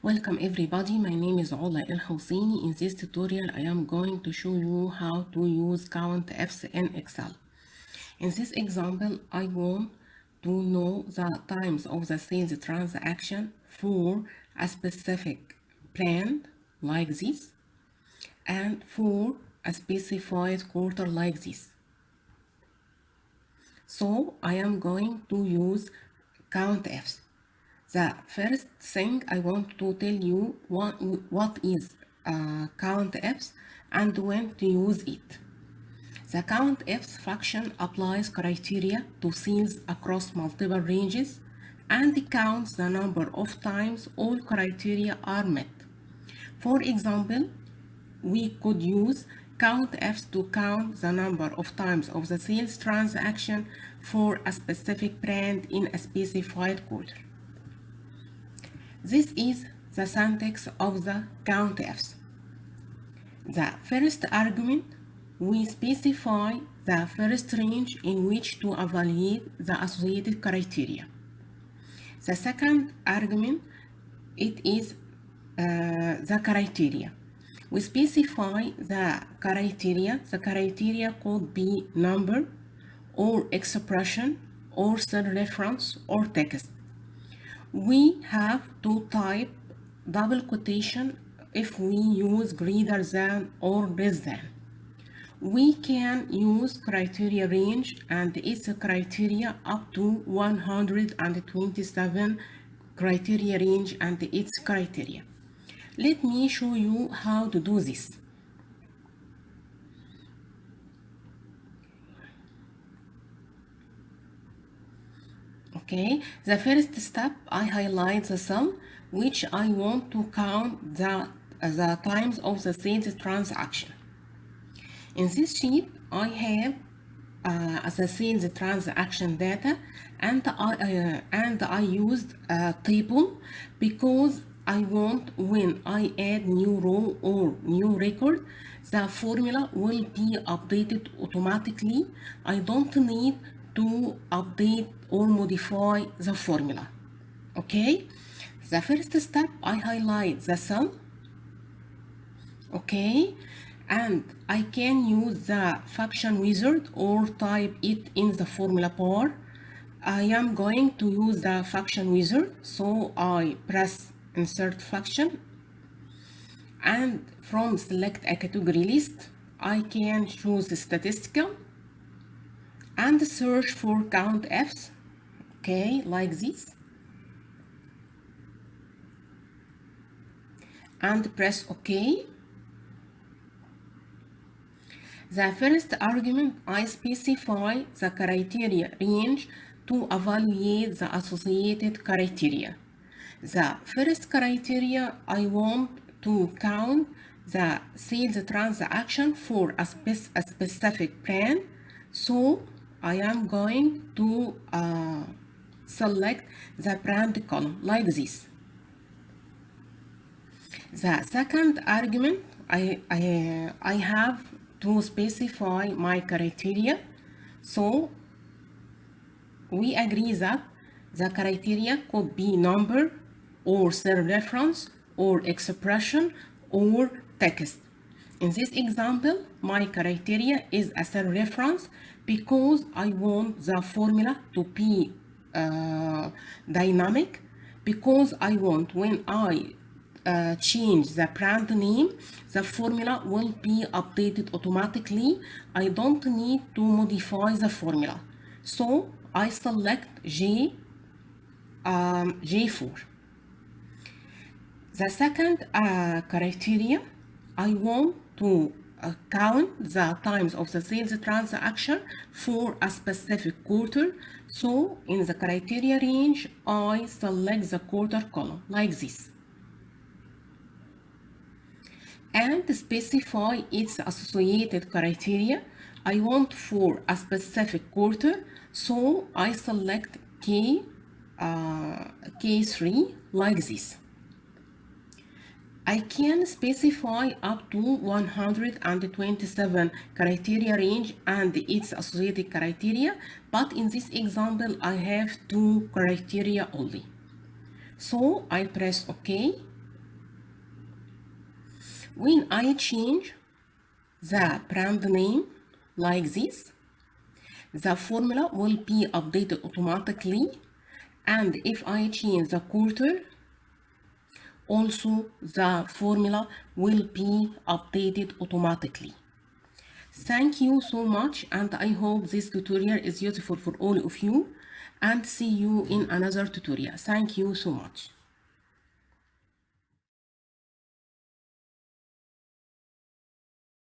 Welcome everybody, my name is Ola El Hosseini. In this tutorial I am going to show you how to use Countifs in Excel. In this example I want to know the times of the sales transaction for a specific brand like this and for a specified quarter like this. So I am going to use Countifs. The first thing I want to tell you what is Countifs and when to use it. The Countifs function applies criteria to sales across multiple ranges and counts the number of times all criteria are met. For example, we could use Countifs to count the number of times of the sales transaction for a specific brand in a specified quarter. This is the syntax of the Countifs. The first argument, we specify the first range in which to evaluate the associated criteria. The second argument, it is the criteria. We specify the criteria. The criteria could be number or expression or cell reference or text. We have to type double quotation if we use greater than or less than. We can use criteria range and its criteria up to 127 criteria range and its criteria. Let me show you how to do this. Okay, the first step, I highlight the sum which I want to count the times of the sales transaction. In this sheet, I have the sales transaction data and I used a table because I want when I add new row or new record, the formula will be updated automatically. I don't need to update or modify the formula. Okay, the first step, I highlight the sum. Okay, and I can use the function wizard or type it in the formula bar. I am going to use the function wizard, so I press insert function, and from select a category list I can choose statistical and search for Countifs. Okay, like this, and press OK. The first argument, I specify the criteria range to evaluate the associated criteria. The first criteria, I want to count the sales transaction for a specific brand, so I am going to select the brand column like this. The second argument, I have to specify my criteria, so we agree that the criteria could be number or cell reference or expression or text. In this example, my criteria is a cell reference because I want the formula to be dynamic, because I want when I change the brand name, the formula will be updated automatically. I don't need to modify the formula. So I select J4. The second criteria, I want to count the times of the sales transaction for a specific quarter. So in the criteria range, I select the quarter column like this, and specify its associated criteria. I want for a specific quarter, so I select K3 like this. I can specify up to 127 criteria range and its associated criteria, but in this example I have 2 criteria only. So I press OK. When I change the brand name like this, the formula will be updated automatically, and if I change the quarter, also the formula will be updated automatically. Thank you so much, and I hope this tutorial is useful for all of you, and see you in another tutorial. Thank you so much.